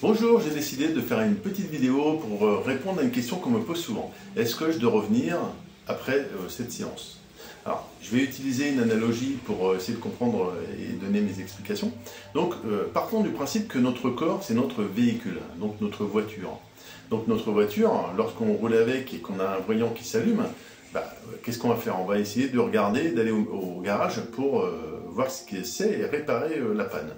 Bonjour, j'ai décidé de faire une petite vidéo pour répondre à une question qu'on me pose souvent. Est-ce que je dois revenir après cette séance? Alors, je vais utiliser une analogie pour essayer de comprendre et donner mes explications. Donc, partons du principe que notre corps, c'est notre véhicule, donc notre voiture. Donc notre voiture, lorsqu'on roule avec et qu'on a un voyant qui s'allume, qu'est-ce qu'on va faire? On va essayer de regarder, d'aller au garage pour voir ce que c'est et réparer la panne.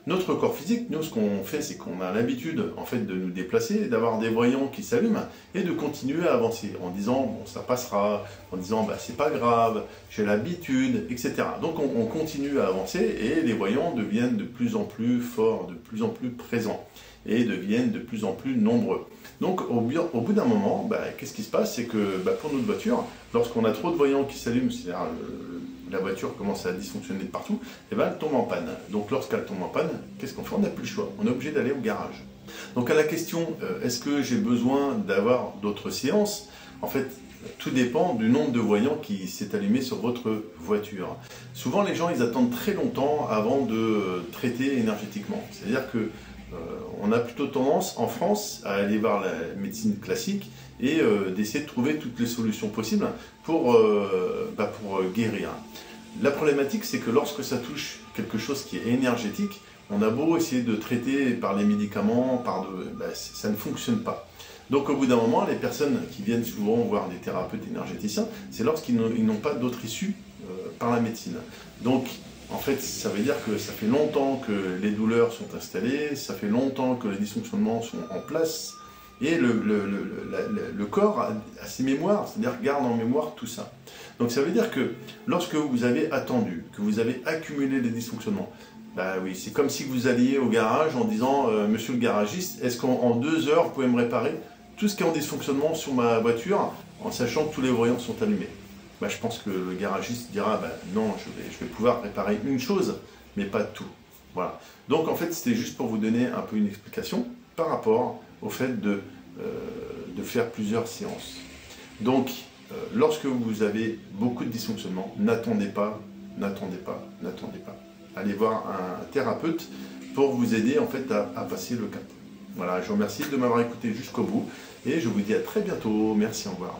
Notre corps physique, nous, ce qu'on fait, c'est qu'on a l'habitude en fait, de nous déplacer, d'avoir des voyants qui s'allument et de continuer à avancer en disant bon, ça passera, en disant c'est pas grave, j'ai l'habitude, etc. Donc on continue à avancer et les voyants deviennent de plus en plus forts, de plus en plus présents et deviennent de plus en plus nombreux. Donc au bout d'un moment, qu'est-ce qui se passe? C'est que pour notre voiture, lorsqu'on a trop de voyants qui s'allument, c'est-à-dire la voiture commence à dysfonctionner de partout, et elle tombe en panne. Donc lorsqu'elle tombe en panne, qu'est-ce qu'on fait? On n'a plus le choix, on est obligé d'aller au garage. Donc à la question, est-ce que j'ai besoin d'avoir d'autres séances? En fait, tout dépend du nombre de voyants qui s'est allumé sur votre voiture. Souvent les gens, ils attendent très longtemps avant de traiter énergétiquement. C'est-à-dire que on a plutôt tendance en France à aller voir la médecine classique et d'essayer de trouver toutes les solutions possibles pour guérir. La problématique, c'est que lorsque ça touche quelque chose qui est énergétique, on a beau essayer de traiter par les médicaments, ça ne fonctionne pas. Donc au bout d'un moment, les personnes qui viennent souvent voir des thérapeutes énergéticiens, c'est lorsqu'ils n'ont pas d'autre issue par la médecine. Donc en fait, ça veut dire que ça fait longtemps que les douleurs sont installées, ça fait longtemps que les dysfonctionnements sont en place, et le corps a ses mémoires, c'est-à-dire garde en mémoire tout ça. Donc ça veut dire que lorsque vous avez attendu, que vous avez accumulé les dysfonctionnements, oui, c'est comme si vous alliez au garage en disant « Monsieur le garagiste, est-ce qu'en 2 heures, vous pouvez me réparer tout ce qui est en dysfonctionnement sur ma voiture, en sachant que tous les voyants sont allumés ?» Je pense que le garagiste dira non, je vais pouvoir réparer une chose, mais pas tout. Voilà. Donc en fait, c'était juste pour vous donner un peu une explication par rapport au fait de faire plusieurs séances. Donc, lorsque vous avez beaucoup de dysfonctionnements, n'attendez pas. Allez voir un thérapeute pour vous aider en fait à passer le cap. Voilà, je vous remercie de m'avoir écouté jusqu'au bout et je vous dis à très bientôt. Merci, au revoir.